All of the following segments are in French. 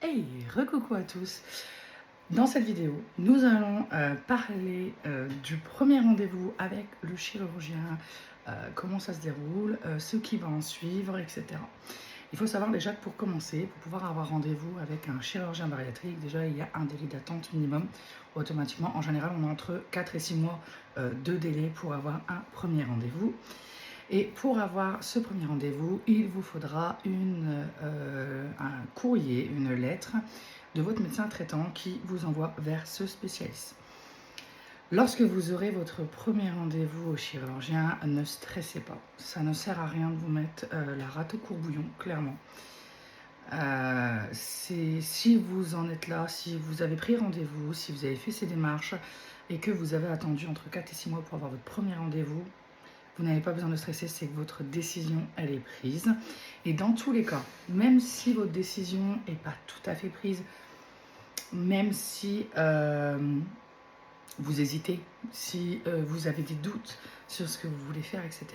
Hey, recoucou à tous. Dans cette vidéo, nous allons parler du premier rendez-vous avec le chirurgien, comment ça se déroule, ce qui va en suivre, etc. Il faut savoir déjà que pour commencer, pour pouvoir avoir rendez-vous avec un chirurgien bariatrique, déjà il y a un délai d'attente minimum. Automatiquement, en général, on a entre 4 et 6 mois de délai pour avoir un premier rendez-vous. Et pour avoir ce premier rendez-vous, il vous faudra un courrier, une lettre de votre médecin traitant qui vous envoie vers ce spécialiste. Lorsque vous aurez votre premier rendez-vous au chirurgien, ne stressez pas. Ça ne sert à rien de vous mettre la rate au courbouillon, clairement. Si vous en êtes là, si vous avez pris rendez-vous, si vous avez fait ces démarches et que vous avez attendu entre 4 et 6 mois pour avoir votre premier rendez-vous, vous n'avez pas besoin de stresser, c'est que votre décision, elle est prise. Et dans tous les cas, même si votre décision n'est pas tout à fait prise, même si vous hésitez, si vous avez des doutes sur ce que vous voulez faire, etc.,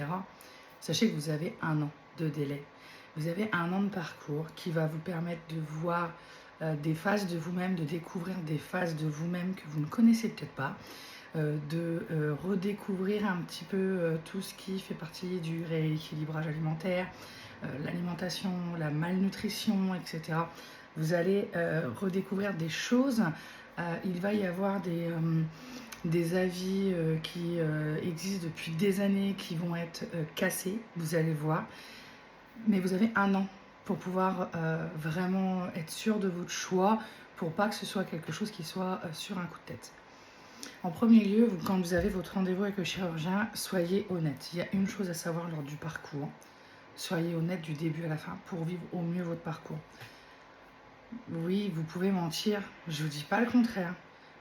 sachez que vous avez 1 an de délai. Vous avez 1 an de parcours qui va vous permettre de voir des phases de vous-même, de découvrir des phases de vous-même que vous ne connaissez peut-être pas, de redécouvrir un petit peu tout ce qui fait partie du rééquilibrage alimentaire, l'alimentation, la malnutrition, etc. Vous allez redécouvrir des choses. Il va y avoir des avis qui existent depuis des années qui vont être cassés, vous allez voir. Mais vous avez 1 an pour pouvoir vraiment être sûr de votre choix, pour pas que ce soit quelque chose qui soit sur un coup de tête. En premier lieu, quand vous avez votre rendez-vous avec le chirurgien, soyez honnête. Il y a une chose à savoir lors du parcours. Soyez honnête du début à la fin pour vivre au mieux votre parcours. Oui, vous pouvez mentir, je ne vous dis pas le contraire.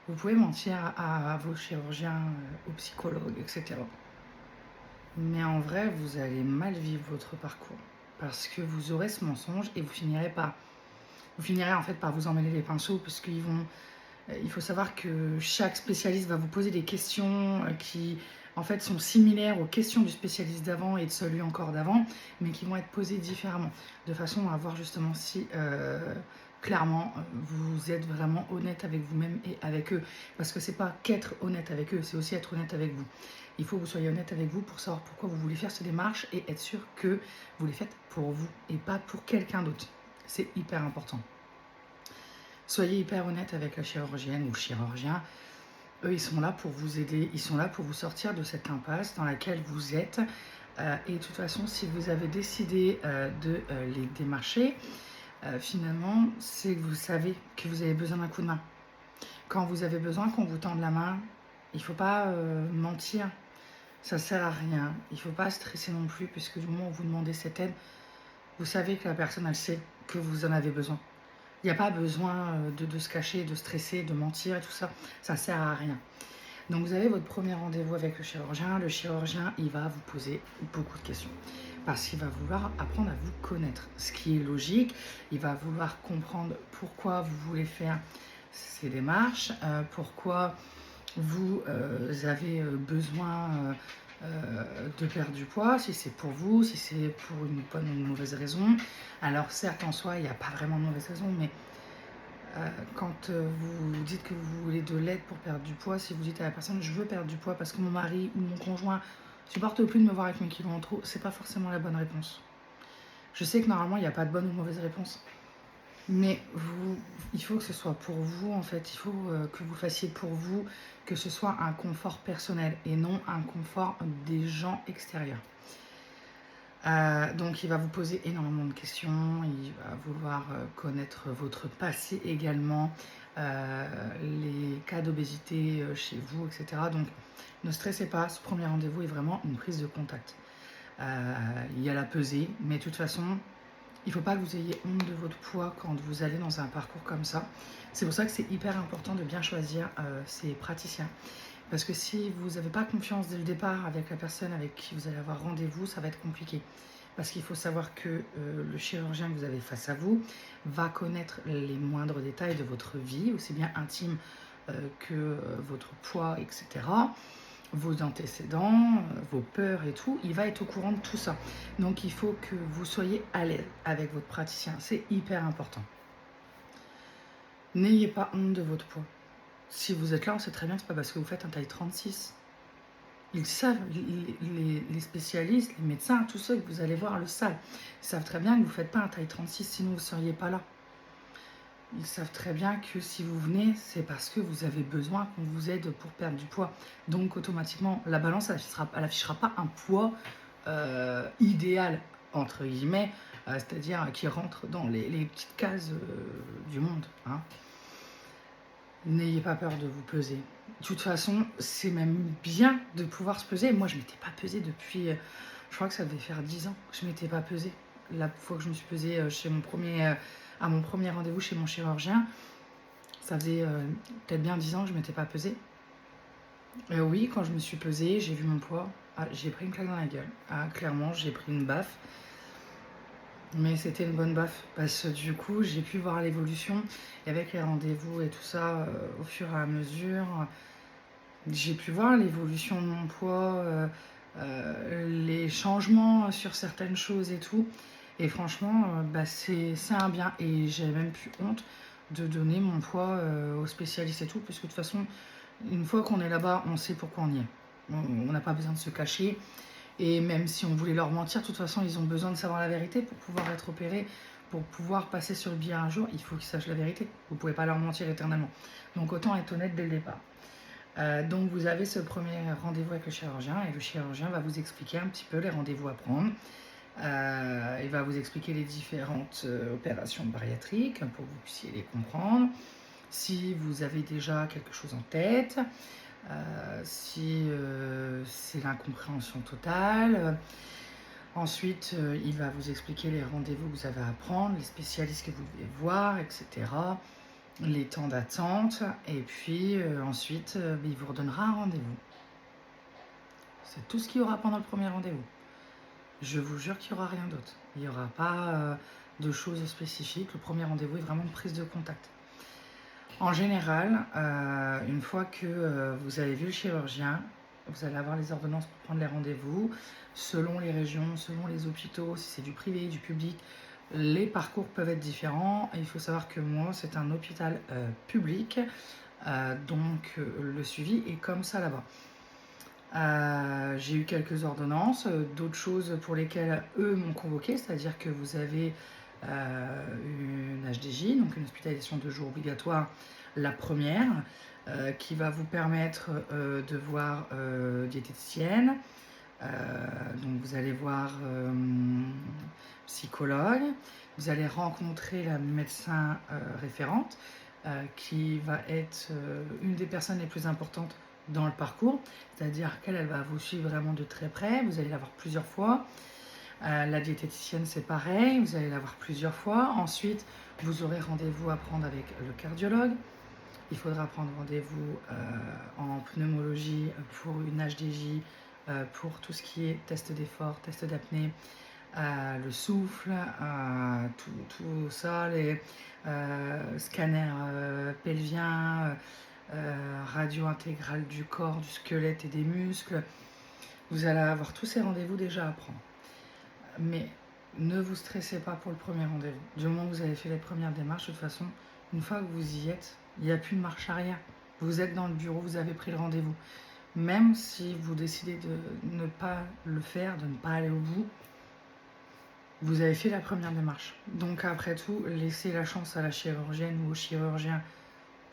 Vous pouvez mentir à vos chirurgiens, aux psychologues, etc. Mais en vrai, vous allez mal vivre votre parcours. Parce que vous aurez ce mensonge et vous finirez en fait par vous emmêler les pinceaux parce qu'ils vont. Il faut savoir que chaque spécialiste va vous poser des questions qui en fait sont similaires aux questions du spécialiste d'avant et de celui encore d'avant, mais qui vont être posées différemment, de façon à voir justement si clairement vous êtes vraiment honnête avec vous-même et avec eux. Parce que c'est pas qu'être honnête avec eux, c'est aussi être honnête avec vous. Il faut que vous soyez honnête avec vous pour savoir pourquoi vous voulez faire ces démarches et être sûr que vous les faites pour vous et pas pour quelqu'un d'autre. C'est hyper important. Soyez hyper honnête avec la chirurgienne ou le chirurgien. Eux, ils sont là pour vous aider, ils sont là pour vous sortir de cette impasse dans laquelle vous êtes. Et de toute façon, si vous avez décidé de les démarcher, finalement, c'est que vous savez que vous avez besoin d'un coup de main. Quand vous avez besoin qu'on vous tende la main, il ne faut pas mentir, ça ne sert à rien. Il ne faut pas stresser non plus, puisque du moment où vous demandez cette aide, vous savez que la personne, elle sait que vous en avez besoin. Il n'y a pas besoin de se cacher, de stresser, de mentir et tout ça. Ça ne sert à rien. Donc vous avez votre premier rendez-vous avec le chirurgien. Le chirurgien, il va vous poser beaucoup de questions. Parce qu'il va vouloir apprendre à vous connaître. Ce qui est logique. Il va vouloir comprendre pourquoi vous voulez faire ces démarches. Pourquoi vous avez besoin de perdre du poids, si c'est pour vous, si c'est pour une bonne ou une mauvaise raison. Alors certes, en soi, il n'y a pas vraiment de mauvaise raison, mais quand vous dites que vous voulez de l'aide pour perdre du poids, si vous dites à la personne je veux perdre du poids parce que mon mari ou mon conjoint supporte plus de me voir avec mes kilos en trop, c'est pas forcément la bonne réponse. Je sais que normalement il n'y a pas de bonne ou mauvaise réponse, mais il faut que ce soit pour vous en fait, il faut que vous fassiez pour vous, que ce soit un confort personnel et non un confort des gens extérieurs. Donc il va vous poser énormément de questions, il va vouloir connaître votre passé également, les cas d'obésité chez vous, etc. Donc ne stressez pas, ce premier rendez-vous est vraiment une prise de contact. Il y a la pesée, mais de toute façon, il ne faut pas que vous ayez honte de votre poids quand vous allez dans un parcours comme ça. C'est pour ça que c'est hyper important de bien choisir ses praticiens. Parce que si vous n'avez pas confiance dès le départ avec la personne avec qui vous allez avoir rendez-vous, ça va être compliqué. Parce qu'il faut savoir que le chirurgien que vous avez face à vous va connaître les moindres détails de votre vie, aussi bien intime que votre poids, etc. Vos antécédents, vos peurs et tout, il va être au courant de tout ça. Donc il faut que vous soyez à l'aise avec votre praticien, c'est hyper important. N'ayez pas honte de votre poids. Si vous êtes là, on sait très bien que c'est pas parce que vous faites un taille 36. Ils savent, les spécialistes, les médecins, tous ceux que vous allez voir le savent. Ils savent très bien que vous ne faites pas un taille 36, sinon vous ne seriez pas là. Ils savent très bien que si vous venez, c'est parce que vous avez besoin qu'on vous aide pour perdre du poids. Donc automatiquement, la balance, elle n'affichera pas un poids idéal, entre guillemets, c'est-à-dire qui rentre dans les petites cases du monde. Hein. N'ayez pas peur de vous peser. De toute façon, c'est même bien de pouvoir se peser. Moi, je ne m'étais pas pesée depuis, je crois que ça devait faire 10 ans que je ne m'étais pas pesée. La fois que je me suis pesée à mon premier rendez-vous chez mon chirurgien, ça faisait peut-être bien 10 ans que je ne m'étais pas pesée. Oui, quand je me suis pesée, j'ai vu mon poids. Ah, j'ai pris une claque dans la gueule. Ah, clairement, j'ai pris une baffe. Mais c'était une bonne baffe parce que du coup j'ai pu voir l'évolution et avec les rendez-vous et tout ça au fur et à mesure j'ai pu voir l'évolution de mon poids, les changements sur certaines choses et tout, et franchement c'est un bien, et j'ai même plus honte de donner mon poids aux spécialistes et tout, parce que de toute façon une fois qu'on est là-bas on sait pourquoi on y est, on n'a pas besoin de se cacher. Et même si on voulait leur mentir, de toute façon, ils ont besoin de savoir la vérité pour pouvoir être opérés, pour pouvoir passer sur le billet un jour. Il faut qu'ils sachent la vérité. Vous ne pouvez pas leur mentir éternellement. Donc autant être honnête dès le départ. Donc vous avez ce premier rendez-vous avec le chirurgien et le chirurgien va vous expliquer un petit peu les rendez-vous à prendre. Il va vous expliquer les différentes opérations bariatriques pour que vous puissiez les comprendre. Si vous avez déjà quelque chose en tête, si c'est l'incompréhension totale. Ensuite, il va vous expliquer les rendez-vous que vous avez à prendre, les spécialistes que vous devez voir, etc. Les temps d'attente. Et puis ensuite, il vous redonnera un rendez-vous. C'est tout ce qu'il y aura pendant le premier rendez-vous. Je vous jure qu'il n'y aura rien d'autre. Il n'y aura pas de choses spécifiques. Le premier rendez-vous est vraiment une prise de contact. En général, une fois que vous avez vu le chirurgien, vous allez avoir les ordonnances pour prendre les rendez-vous. Selon les régions, selon les hôpitaux, si c'est du privé, du public, les parcours peuvent être différents. Et il faut savoir que moi, c'est un hôpital public, donc le suivi est comme ça là-bas. J'ai eu quelques ordonnances, d'autres choses pour lesquelles eux m'ont convoqué, c'est-à-dire que vous avez une HDJ, donc une hospitalisation de jour obligatoire, la première, qui va vous permettre de voir diététicienne. Donc vous allez voir psychologue, vous allez rencontrer la médecin référente, qui va être une des personnes les plus importantes dans le parcours, c'est-à-dire qu'elle va vous suivre vraiment de très près, vous allez la voir plusieurs fois. La diététicienne, c'est pareil, vous allez la voir plusieurs fois. Ensuite, vous aurez rendez-vous à prendre avec le cardiologue. Il faudra prendre rendez-vous en pneumologie pour une HDJ, pour tout ce qui est test d'effort, test d'apnée, le souffle, tout ça, les scanners pelviens, radio intégrale du corps, du squelette et des muscles. Vous allez avoir tous ces rendez-vous déjà à prendre. Mais ne vous stressez pas pour le premier rendez-vous. Du moment où vous avez fait les premières démarches, de toute façon, une fois que vous y êtes, il n'y a plus de marche arrière. Vous êtes dans le bureau, vous avez pris le rendez-vous. Même si vous décidez de ne pas le faire, de ne pas aller au bout, vous avez fait la première démarche. Donc après tout, laissez la chance à la chirurgienne ou au chirurgien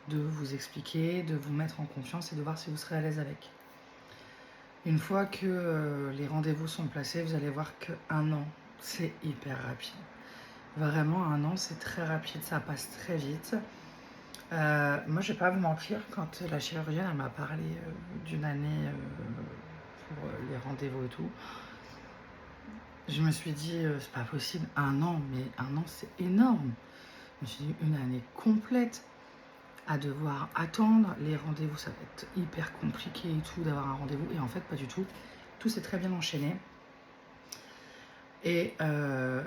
de vous expliquer, de vous mettre en confiance et de voir si vous serez à l'aise avec. Une fois que les rendez-vous sont placés, vous allez voir qu'un an, c'est hyper rapide. Vraiment, un an, c'est très rapide, ça passe très vite. Moi, je vais pas vous mentir, quand la chirurgienne elle m'a parlé d'une année pour les rendez-vous et tout, je me suis dit, c'est pas possible, un an, mais un an, c'est énorme. Je me suis dit, une année complète à devoir attendre les rendez-vous, ça va être hyper compliqué et tout d'avoir un rendez-vous. Et en fait, pas du tout. Tout s'est très bien enchaîné. Et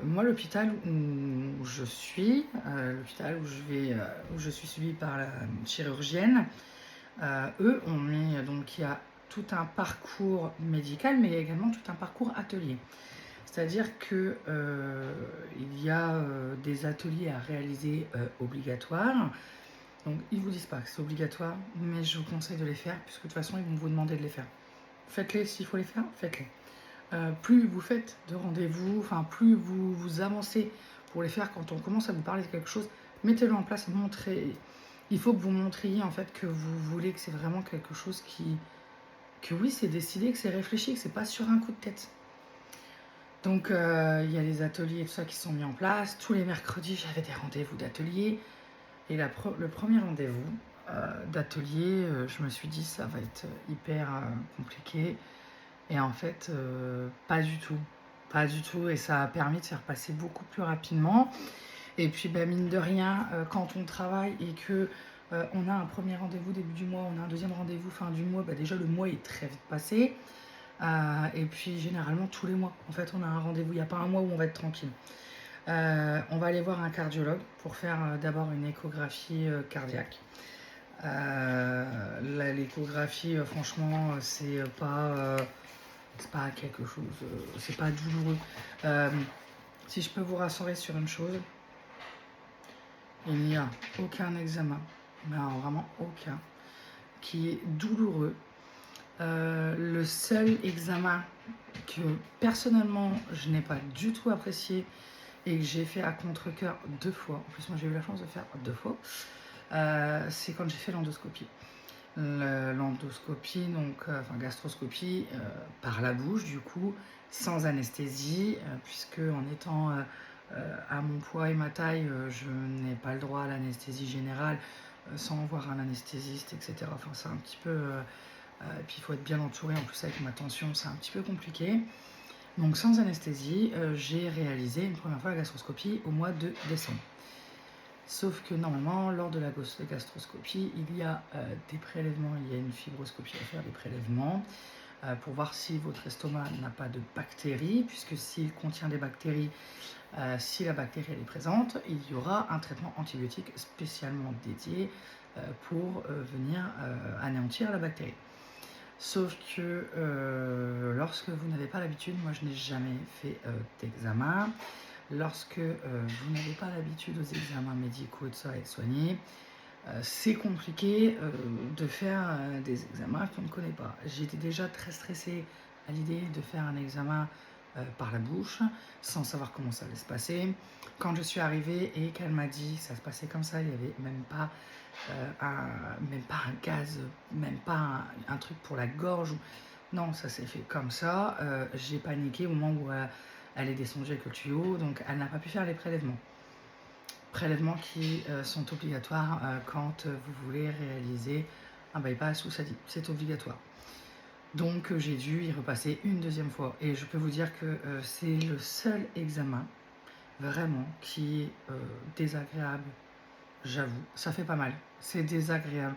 moi, l'hôpital où je suis, l'hôpital où je suis suivie par la chirurgienne, eux ont mis, donc il y a tout un parcours médical, mais il y a également tout un parcours atelier. C'est-à-dire que il y a des ateliers à réaliser obligatoires. Donc ils vous disent pas que c'est obligatoire, mais je vous conseille de les faire, puisque de toute façon ils vont vous demander de les faire. Faites-les s'il faut les faire, faites-les. Plus vous faites de rendez-vous, enfin plus vous avancez pour les faire, quand on commence à vous parler de quelque chose, mettez-le en place, montrez. Il faut que vous montriez en fait que vous voulez, que c'est vraiment quelque chose que oui, c'est décidé, que c'est réfléchi, que c'est pas sur un coup de tête. Donc il y a les ateliers et tout ça qui sont mis en place. Tous les mercredis, j'avais des rendez-vous d'atelier. Et le premier rendez-vous d'atelier, je me suis dit ça va être hyper compliqué. Et en fait, pas du tout. Pas du tout. Et ça a permis de faire passer beaucoup plus rapidement. Et puis, mine de rien, quand on travaille et que on a un premier rendez-vous début du mois, on a un deuxième rendez-vous fin du mois, déjà le mois est très vite passé. Et puis, généralement, tous les mois, en fait, on a un rendez-vous. Il n'y a pas un mois où on va être tranquille. On va aller voir un cardiologue pour faire d'abord une échographie cardiaque. L'échographie, franchement, c'est pas quelque chose, c'est pas douloureux. Si je peux vous rassurer sur une chose, il n'y a aucun examen, mais alors vraiment aucun, qui est douloureux. Le seul examen que personnellement je n'ai pas du tout apprécié et que j'ai fait à contre-cœur 2 fois, en plus moi j'ai eu la chance de faire 2 fois, c'est quand j'ai fait l'endoscopie. L'endoscopie, donc gastroscopie par la bouche du coup, sans anesthésie, puisque en étant à mon poids et ma taille, je n'ai pas le droit à l'anesthésie générale sans voir un anesthésiste, etc. Enfin c'est un petit peu... et puis il faut être bien entouré, en plus avec ma tension c'est un petit peu compliqué. Donc sans anesthésie, j'ai réalisé une première fois la gastroscopie au mois de décembre. Sauf que normalement, lors de la gastroscopie, il y a des prélèvements, il y a une fibroscopie à faire, des prélèvements, pour voir si votre estomac n'a pas de bactéries, puisque s'il contient des bactéries, si la bactérie elle est présente, il y aura un traitement antibiotique spécialement dédié pour venir anéantir la bactérie. Sauf que lorsque vous n'avez pas l'habitude, moi je n'ai jamais fait d'examen, lorsque vous n'avez pas l'habitude aux examens médicaux et de ça et soigner, c'est compliqué de faire des examens qu'on ne connaît pas. J'étais déjà très stressée à l'idée de faire un examen par la bouche, sans savoir comment ça allait se passer. Quand je suis arrivée et qu'elle m'a dit que ça se passait comme ça, il n'y avait même pas un gaz, même pas un truc pour la gorge. Non, ça s'est fait comme ça. J'ai paniqué au moment où elle est descendue avec le tuyau, donc elle n'a pas pu faire les prélèvements. Prélèvements qui sont obligatoires quand vous voulez réaliser un bypass ou SADI. C'est obligatoire. Donc j'ai dû y repasser une deuxième fois. Et je peux vous dire que c'est le seul examen vraiment qui est désagréable. J'avoue, ça fait pas mal. C'est désagréable.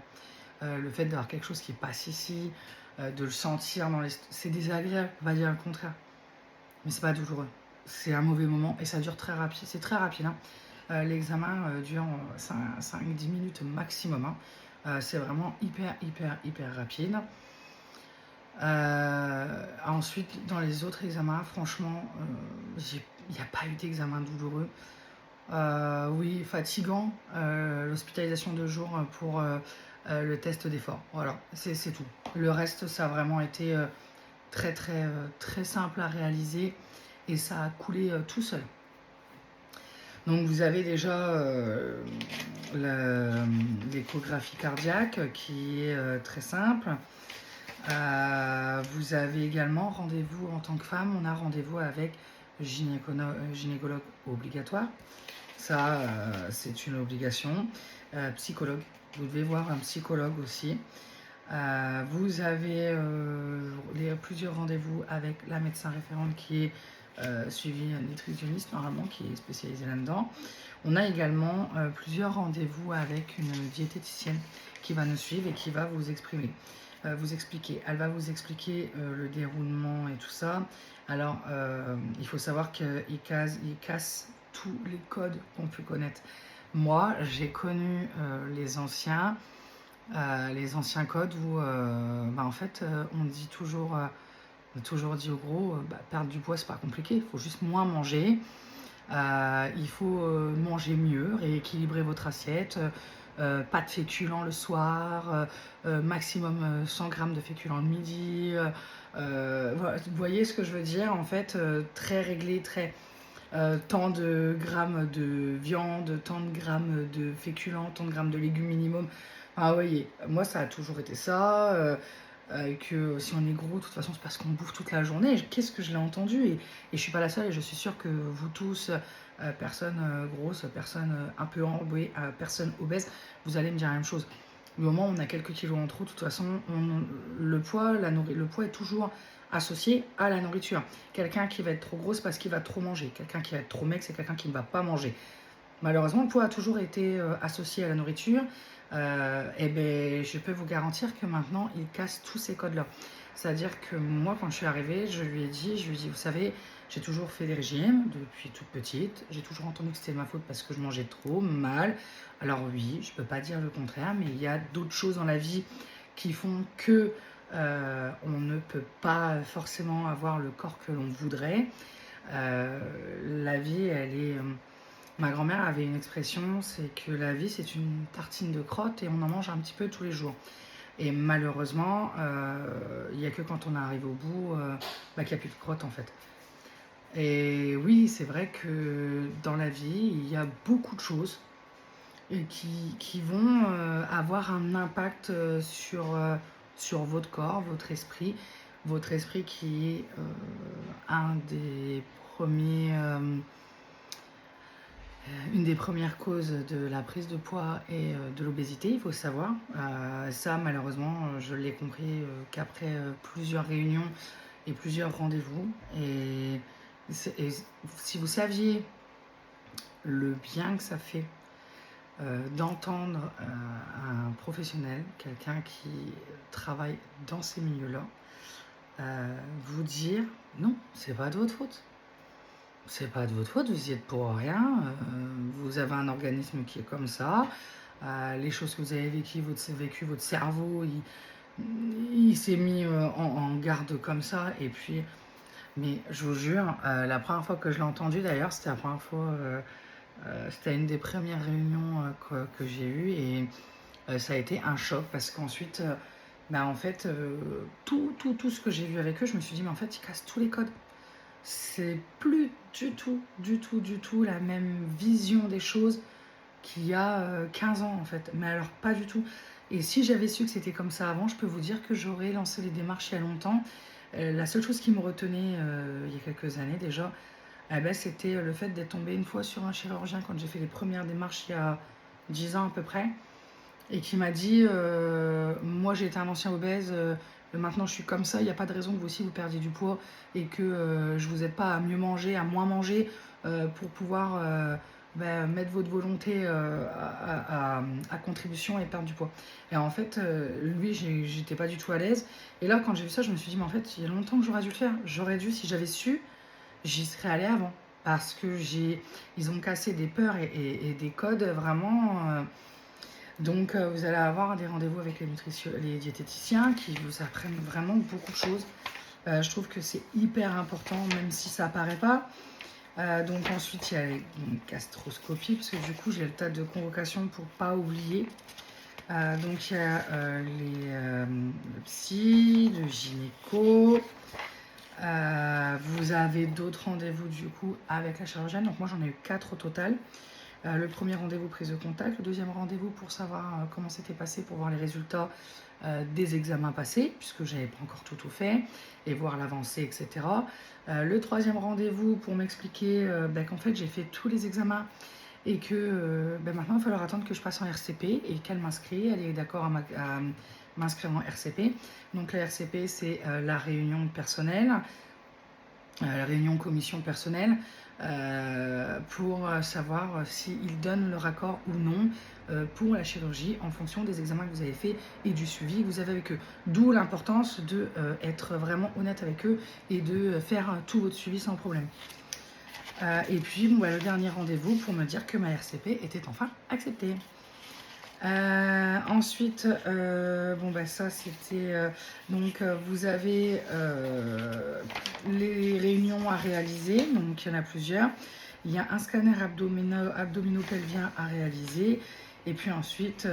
Le fait d'avoir quelque chose qui passe ici, de le sentir dans les... C'est désagréable, on va dire le contraire. Mais c'est pas douloureux. C'est un mauvais moment et ça dure très rapide. C'est très rapide. L'examen dure 5-10 minutes maximum. C'est vraiment hyper rapide. Ensuite, dans les autres examens, franchement, il n'y a pas eu d'examen douloureux. Oui, fatigant, l'hospitalisation de jour pour le test d'effort. Voilà, c'est tout. Le reste, ça a vraiment été très simple à réaliser et ça a coulé tout seul. Donc vous avez déjà l'échographie cardiaque qui est très simple. Vous avez également rendez-vous en tant que femme, on a rendez-vous avec gynécologue obligatoire. Ça, c'est une obligation. Psychologue, vous devez voir un psychologue aussi. Vous avez plusieurs rendez-vous avec la médecin référente qui est suivie nutritionniste normalement, qui est spécialisée là-dedans. On a également plusieurs rendez-vous avec une diététicienne qui va nous suivre et qui va vous exprimer. Vous expliquer. Elle va vous expliquer le déroulement et tout ça. Alors, il faut savoir qu'il casse tous les codes qu'on peut connaître. Moi, j'ai connu les anciens codes où, en fait, on dit toujours dit au gros, perdre du poids, c'est pas compliqué. Il faut juste moins manger. Il faut manger mieux, rééquilibrer votre assiette. pas de féculents le soir, maximum 100 grammes de féculents le midi. Voilà, vous voyez ce que je veux dire? En fait, très réglé, très tant de grammes de viande, tant de grammes de féculents, tant de grammes de légumes minimum. Ah, vous voyez, moi ça a toujours été ça. Que si on est gros, de toute façon, c'est parce qu'on bouffe toute la journée. Qu'est-ce que je l'ai entendu et je suis pas la seule et je suis sûre que vous tous, personnes grosses, personnes un peu embouées, personnes obèses, vous allez me dire la même chose. Le moment où on a quelques kilos en trop, de toute façon, le poids, le poids est toujours associé à la nourriture. Quelqu'un qui va être trop gros, c'est parce qu'il va trop manger. Quelqu'un qui va être trop maigre, c'est quelqu'un qui ne va pas manger. Malheureusement, le poids a toujours été associé à la nourriture. Et ben, je peux vous garantir que maintenant, il casse tous ces codes-là. C'est-à-dire que moi, quand je suis arrivée, je lui ai dit, vous savez, j'ai toujours fait des régimes depuis toute petite. J'ai toujours entendu que c'était de ma faute parce que je mangeais trop mal. Alors oui, je ne peux pas dire le contraire, mais il y a d'autres choses dans la vie qui font que on ne peut pas forcément avoir le corps que l'on voudrait. La vie, elle est... Ma grand-mère avait une expression, c'est que la vie c'est une tartine de crotte et on en mange un petit peu tous les jours. Et malheureusement, il n'y a que quand on arrive au bout qu'il n'y a plus de crotte en fait. Et oui, c'est vrai que dans la vie, il y a beaucoup de choses qui vont avoir un impact sur votre corps, votre esprit. Votre esprit qui est un des premiers... une des premières causes de la prise de poids et de l'obésité, il faut savoir. Ça, malheureusement, je l'ai compris qu'après plusieurs réunions et plusieurs rendez-vous. Et si vous saviez le bien que ça fait d'entendre un professionnel, quelqu'un qui travaille dans ces milieux-là, vous dire non, c'est pas de votre faute. C'est pas de votre faute, vous y êtes pour rien. Vous avez un organisme qui est comme ça. Les choses que vous avez vécues, votre cerveau, il s'est mis en garde comme ça. Et puis, mais je vous jure, la première fois que je l'ai entendu d'ailleurs, c'était la première fois, c'était une des premières réunions que j'ai eues. Et ça a été un choc parce qu'ensuite, en fait, tout ce que j'ai vu avec eux, je me suis dit, mais en fait, ils cassent tous les codes. C'est plus du tout la même vision des choses qu'il y a 15 ans en fait. Mais alors pas du tout. Et si j'avais su que c'était comme ça avant, je peux vous dire que j'aurais lancé les démarches il y a longtemps. La seule chose qui me retenait il y a quelques années déjà, c'était le fait d'être tombée une fois sur un chirurgien quand j'ai fait les premières démarches il y a 10 ans à peu près. Et qui m'a dit moi j'ai été un ancien obèse, maintenant je suis comme ça, il n'y a pas de raison que vous aussi vous perdiez du poids et que je vous aide pas à mieux manger, à moins manger pour pouvoir mettre votre volonté à contribution et perdre du poids. Et en fait, lui, j'étais pas du tout à l'aise. Et là, quand j'ai vu ça, je me suis dit, mais en fait, il y a longtemps que j'aurais dû le faire. J'aurais dû, si j'avais su, j'y serais allée avant. Parce que ils ont cassé des peurs et des codes vraiment. Donc, vous allez avoir des rendez-vous avec les diététiciens qui vous apprennent vraiment beaucoup de choses. Je trouve que c'est hyper important, même si ça apparaît pas. Donc ensuite, il y a les gastroscopies, parce que du coup, j'ai le tas de convocations pour pas oublier. Donc, il y a le psy, le gynéco. Vous avez d'autres rendez-vous du coup avec la chirurgienne. Donc moi, j'en ai eu 4 au total. Le premier rendez-vous, prise de contact. Le deuxième rendez-vous pour savoir comment c'était passé, pour voir les résultats des examens passés, puisque j'avais pas encore tout fait, et voir l'avancée, etc. Le troisième rendez-vous pour m'expliquer qu'en fait j'ai fait tous les examens et que maintenant il va falloir attendre que je passe en RCP et qu'elle m'inscrit. Elle est d'accord à m'inscrire en RCP. Donc la RCP, c'est la réunion personnelle, la réunion commission personnelle, pour savoir s'ils donnent leur accord ou non pour la chirurgie en fonction des examens que vous avez fait et du suivi que vous avez avec eux. D'où l'importance de être vraiment honnête avec eux et de faire tout votre suivi sans problème. Et puis le dernier rendez-vous pour me dire que ma RCP était enfin acceptée. Ensuite, ça c'était donc vous avez les réunions à réaliser, donc il y en a plusieurs. Il y a un scanner abdominopelvien à réaliser Et puis ensuite,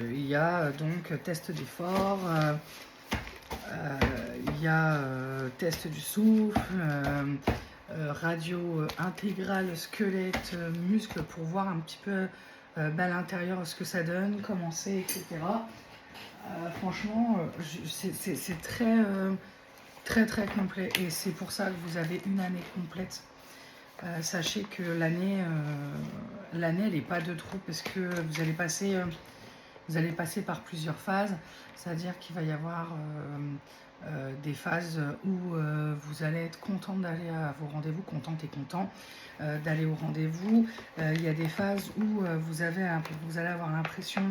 il y a donc test d'effort, il y a test du souffle, radio intégrale, squelette, muscle pour voir un petit peu à l'intérieur ce que ça donne, comment c'est, etc. Franchement, c'est très complet et c'est pour ça que vous avez une année complète. Sachez que l'année, elle n'est pas de trop parce que vous allez passer par plusieurs phases. C'est-à-dire qu'il va y avoir des phases où vous allez être content d'aller à vos rendez-vous, contente et content d'aller au rendez-vous. Il y a des phases où vous allez avoir l'impression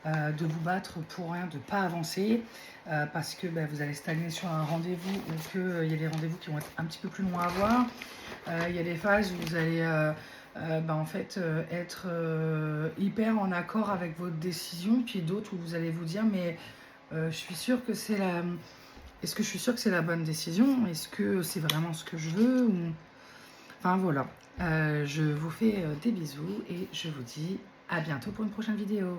de vous battre pour rien, de ne pas avancer, parce que vous allez stagner sur un rendez-vous ou qu'il y a des rendez-vous qui vont être un petit peu plus longs à voir. Il y a des phases où vous allez en fait être hyper en accord avec votre décision, puis d'autres où vous allez vous dire mais je suis sûre que c'est la... Est-ce que je suis sûre que c'est la bonne décision? Est-ce que c'est vraiment ce que je veux ou... Enfin voilà, je vous fais des bisous et je vous dis à bientôt pour une prochaine vidéo.